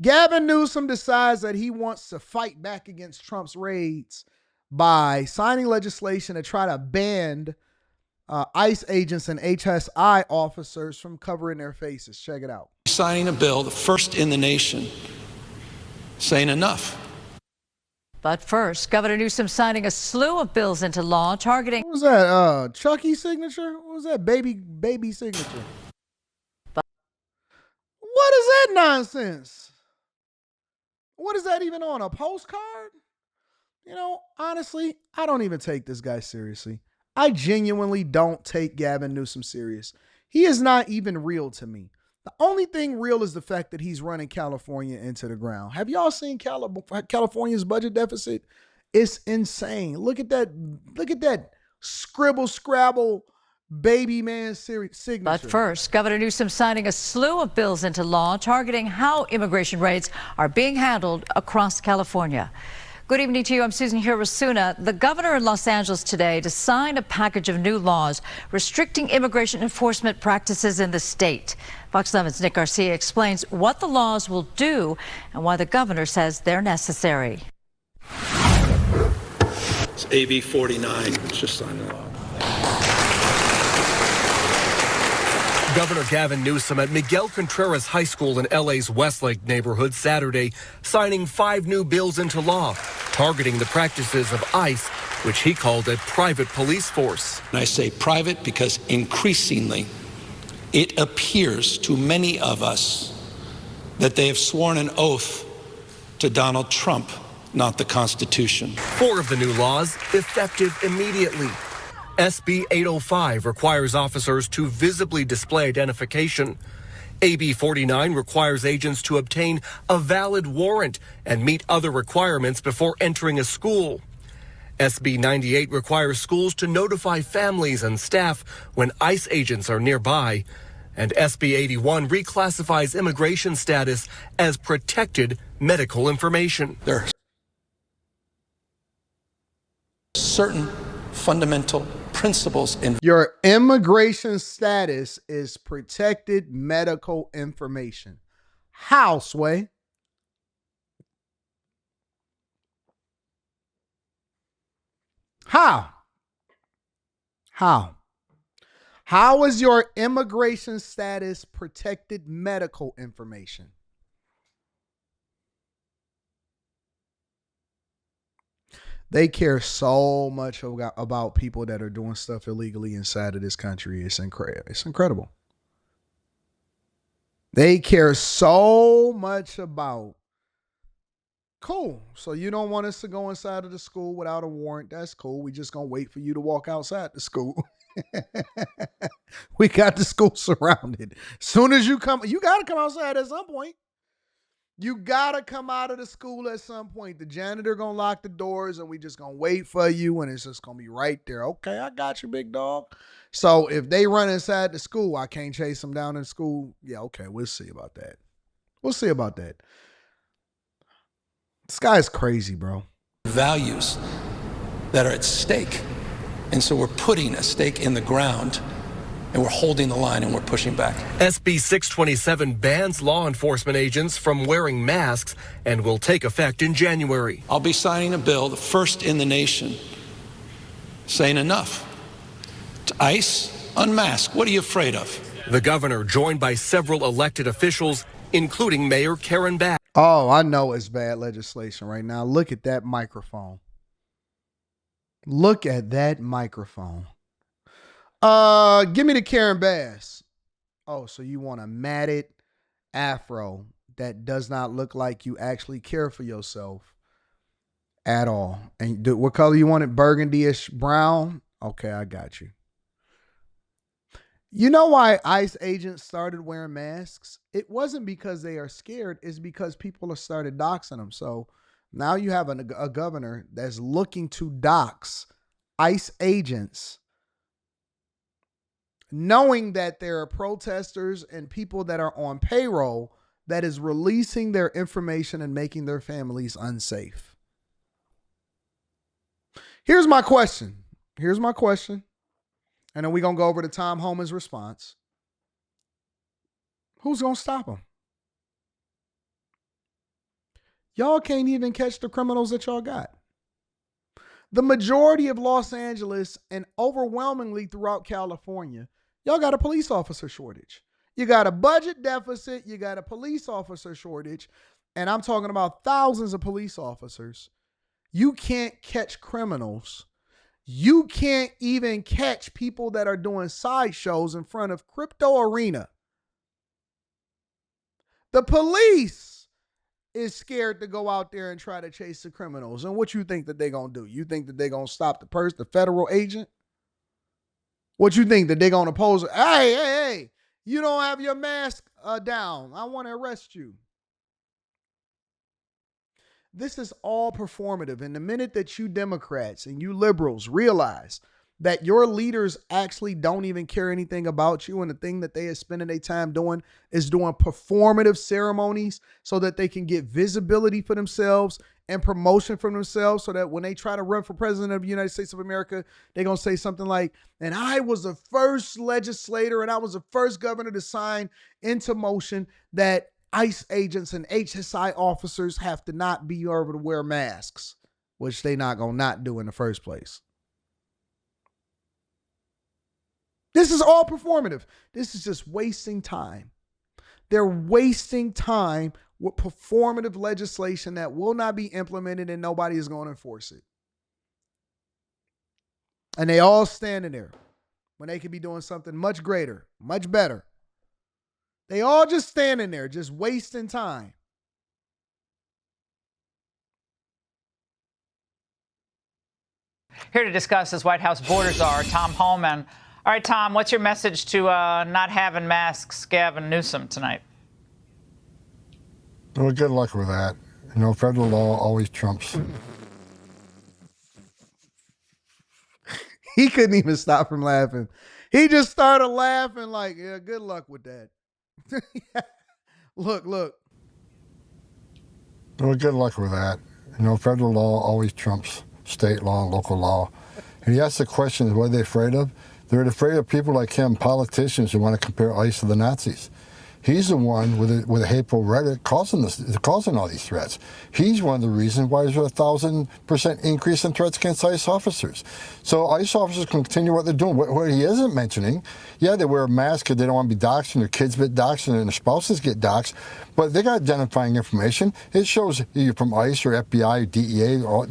Gavin Newsom decides that he wants to fight back against Trump's raids by signing legislation to try to ban ICE agents and HSI officers from covering their faces. Check it out. Signing a bill, the first in the nation, saying enough. But first, Governor Newsom signing a slew of bills into law targeting. What was that? Chucky's signature? What was that? Baby signature? What is that nonsense? What is that even on a postcard? You know, honestly, I don't even take this guy seriously. I genuinely don't take Gavin Newsom serious. He is not even real to me. The only thing real is the fact that he's running California into the ground. Have y'all seen California's budget deficit? It's insane. Look at that. Look at that scribble scrabble baby man signature. But first, Governor Newsom signing a slew of bills into law targeting how immigration raids are being handled across California. Good evening to you. I'm Susan Hirosuna. The governor in Los Angeles today to sign a package of new laws restricting immigration enforcement practices in the state. Fox 11's Nick Garcia explains what the laws will do and why the governor says they're necessary. It's AB 49. It's just signed the law. Governor Gavin Newsom at Miguel Contreras High School in LA's Westlake neighborhood Saturday, signing 5 new bills into law, targeting the practices of ICE, which he called a private police force. And I say private because increasingly it appears to many of us that they have sworn an oath to Donald Trump, not the Constitution. 4 of the new laws effective immediately. SB 805 requires officers to visibly display identification. AB 49 requires agents to obtain a valid warrant and meet other requirements before entering a school. SB 98 requires schools to notify families and staff when ICE agents are nearby. And SB 81 reclassifies immigration status as protected medical information. There are certain fundamental principles in your immigration status is protected medical information. How, Sway? How? How is your immigration status protected medical information? They care so much about people that are doing stuff illegally inside of this country. It's incredible. They care so much about. Cool. So you don't want us to go inside of the school without a warrant. That's cool. We just going to wait for you to walk outside the school. We got the school surrounded. Soon as you come, you got to come outside at some point. You got to come out of the school at some point. The janitor going to lock the doors and we just going to wait for you and it's just going to be right there. Okay, I got you, big dog. So if they run inside the school, I can't chase them down in school. Yeah, okay, we'll see about that. We'll see about that. This guy's crazy, bro. values that are at stake. And so we're putting a stake in the ground and we're holding the line and we're pushing back. SB 627 bans law enforcement agents from wearing masks and will take effect in January. I'll be signing a bill, the first in the nation, saying enough. To ICE, unmask. What are you afraid of? The governor joined by several elected officials, including Mayor Karen Bass. Oh, I know it's bad legislation right now. Look at that microphone. Look at that microphone. Give me the Karen Bass. Oh, so you want a matted afro that does not look like you actually care for yourself at all. And what color you want it? Burgundy-ish brown? Okay, I got you. You know why ICE agents started wearing masks? It wasn't because they are scared. It's because people have started doxing them. So now you have a governor that's looking to dox ICE agents, knowing that there are protesters and people that are on payroll that is releasing their information and making their families unsafe. Here's my question. And then we're going to go over to Tom Homan's response. Who's going to stop him? Y'all can't even catch the criminals that y'all got. The majority of Los Angeles and overwhelmingly throughout California, y'all got a police officer shortage. You got a budget deficit, you got a police officer shortage, and I'm talking about thousands of police officers. You can't catch criminals. You can't even catch people that are doing sideshows in front of Crypto Arena. The police is scared to go out there and try to chase the criminals. And what you think that they're going to do? You think that they're going to stop the federal agent? What you think that they're going to pose? Hey, you don't have your mask down. I want to arrest you. This is all performative. And the minute that you Democrats and you liberals realize that your leaders actually don't even care anything about you, and the thing that they are spending their time doing is doing performative ceremonies so that they can get visibility for themselves and promotion for themselves, so that when they try to run for president of the United States of America, they're going to say something like, and I was the first legislator and I was the first governor to sign into motion that ICE agents and HSI officers have to not be able to wear masks, which they not going to not do in the first place. This is all performative. This is just wasting time. They're wasting time with performative legislation that will not be implemented and nobody is going to enforce it. And they all standing there when they could be doing something much greater, much better. They all just standing there, just wasting time. Here to discuss as White House borders are Tom Homan. All right, Tom, what's your message to not having masks, Gavin Newsom, tonight? Well, good luck with that. You know, federal law always trumps. He couldn't even stop from laughing. He just started laughing like, yeah, good luck with that. Look. Well, good luck with that. You know, federal law always trumps state law and local law. And he asked the question, what are they afraid of? They're afraid of people like him, politicians who want to compare ICE to the Nazis. He's the one with a hateful rhetoric causing all these threats. He's one of the reasons why there's a 1,000% increase in threats against ICE officers. So ICE officers can continue what they're doing. What he isn't mentioning, yeah, they wear a mask because they don't want to be doxxed, and their kids get doxxed, and their spouses get doxxed, but they got identifying information. It shows you're from ICE or FBI or DEA, or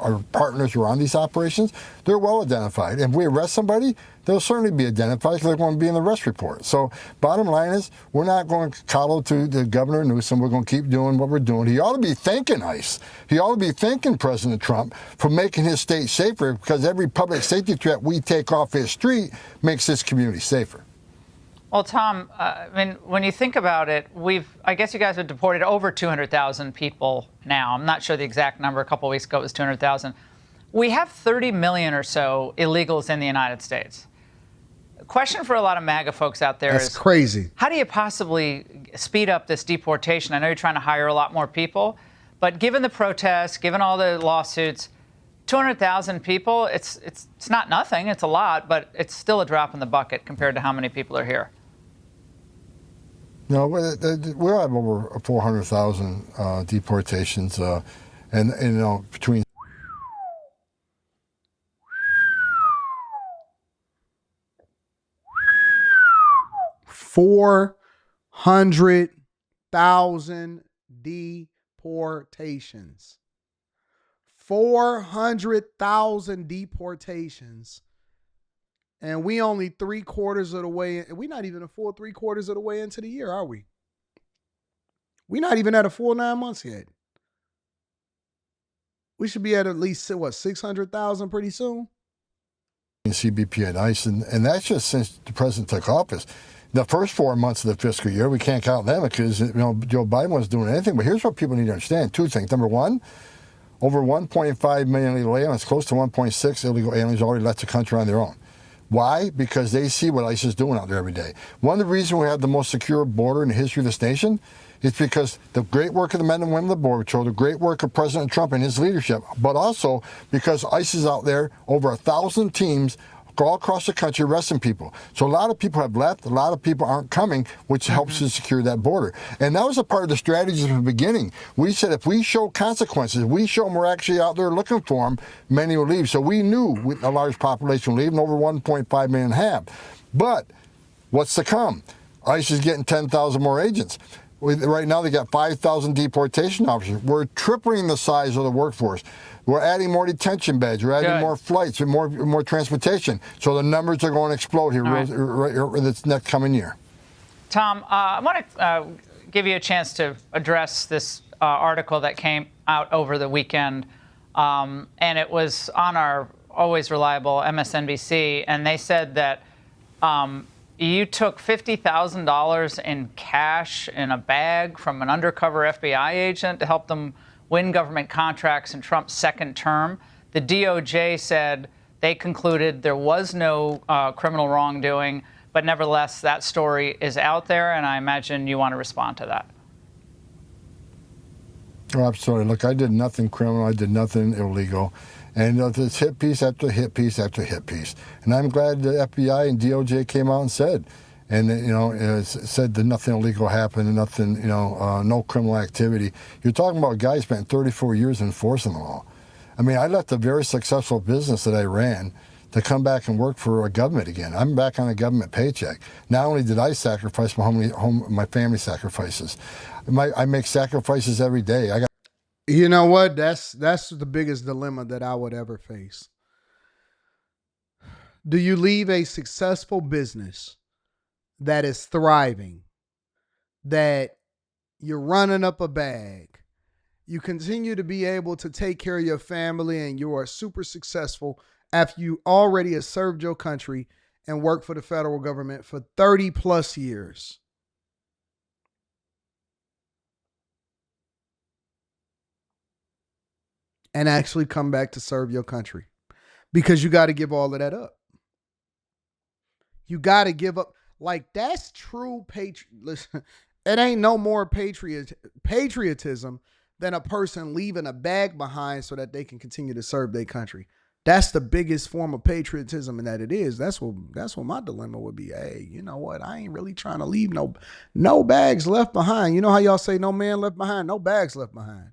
our partners who are on these operations. They're well identified. If we arrest somebody, they'll certainly be identified because they're going to be in the arrest report. So bottom line is, we're not going to coddle to the Governor Newsom. We're going to keep doing what we're doing. He ought to be thanking ICE. He ought to be thanking President Trump for making his state safer, because every public safety threat we take off his street makes this community safer. Well, Tom, I mean, when you think about it, I guess you guys have deported over 200,000 people now. I'm not sure the exact number. A couple of weeks ago it was 200,000. We have 30 million or so illegals in the United States. Question for a lot of MAGA folks out there is crazy. How do you possibly speed up this deportation? I know you're trying to hire a lot more people, but given the protests, given all the lawsuits, 200,000 people, it's not nothing. It's a lot, but it's still a drop in the bucket compared to how many people are here. No, we'll have over 400,000 deportations, and you know, between 400,000 deportations. 400,000 deportations. And we only 3/4 of the way. We're not even a full 3/4 of the way into the year, are we? We're not even at a full 9 months yet. We should be at least, what, 600,000 pretty soon? CBP and ICE, and that's just since the president took office. The first 4 months of the fiscal year, we can't count them because Joe Biden wasn't doing anything. But here's what people need to understand: two things. Number one, over 1.5 million illegal aliens, close to 1.6 illegal aliens already left the country on their own. Why? Because they see what ICE is doing out there every day. One of the reasons we have the most secure border in the history of this nation is because the great work of the men and women of the Border Patrol, the great work of President Trump and his leadership, but also because ICE is out there, over 1,000 teams all across the country arresting people. So a lot of people have left. A lot of people aren't coming, which helps to secure that border. And that was a part of the strategy from the beginning. We said if we show consequences, we show them we're actually out there looking for them, many will leave. So we knew a large population will leave, and over 1.5 million have. But what's to come? ICE is getting 10,000 more agents. Right now they got 5,000 deportation officers. We're tripling the size of the workforce. We're adding more detention beds. We're adding more flights and more transportation. So the numbers are going to explode here this next coming year. Tom, I want to give you a chance to address this article that came out over the weekend, and it was on our always reliable MSNBC, and they said that you took $50,000 in cash in a bag from an undercover FBI agent to help them win government contracts in Trump's second term. The DOJ said they concluded there was no criminal wrongdoing, but nevertheless, that story is out there, and I imagine you want to respond to that. Oh, absolutely. Look, I did nothing criminal. I did nothing illegal. And it's hit piece after hit piece after hit piece. And I'm glad the FBI and DOJ came out and said, said that nothing illegal happened and nothing, no criminal activity. You're talking about a guy who spent 34 years enforcing the law. I mean, I left a very successful business that I ran to come back and work for a government again. I'm back on a government paycheck. Not only did I sacrifice my family sacrifices, I make sacrifices every day. You know what? That's the biggest dilemma that I would ever face. Do you leave a successful business that is thriving, that you're running up a bag, you continue to be able to take care of your family, and you are super successful after you already have served your country and worked for the federal government for 30 plus years? And actually come back to serve your country, because you got to give all of that up. You got to give up. Like, that's true listen, it ain't no more patriotism than a person leaving a bag behind so that they can continue to serve their country. That's the biggest form of patriotism, and that it is. That's what my dilemma would be. Hey, you know what? I ain't really trying to leave no bags left behind. You know how y'all say no man left behind? No bags left behind.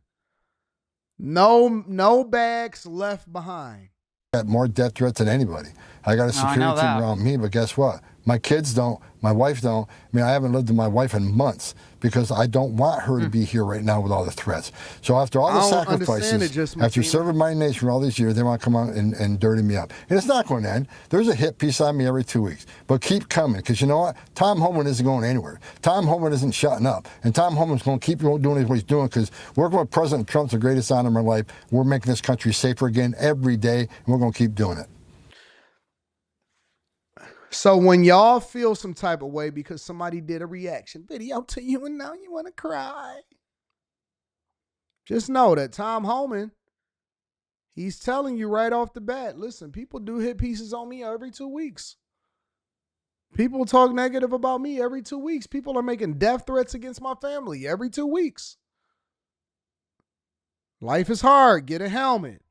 No bags left behind. I got more death threats than anybody. I got a security team around me, but guess what? My kids don't. My wife don't. I mean, I haven't lived with my wife in months because I don't want her to be here right now with all the threats. So after all the sacrifices, after serving my nation for all these years, they want to come out and dirty me up. And it's not going to end. There's a hit piece on me every 2 weeks. But keep coming, because you know what? Tom Homan isn't going anywhere. Tom Homan isn't shutting up. And Tom Homan's going to keep doing what he's doing, because working with President Trump's the greatest honor of my life. We're making this country safer again every day, and we're going to keep doing it. So when y'all feel some type of way because somebody did a reaction video to you and now you want to cry, just know that Tom Homan, he's telling you right off the bat, listen, people do hit pieces on me every 2 weeks. People talk negative about me every 2 weeks. People are making death threats against my family every 2 weeks. Life is hard. Get a helmet.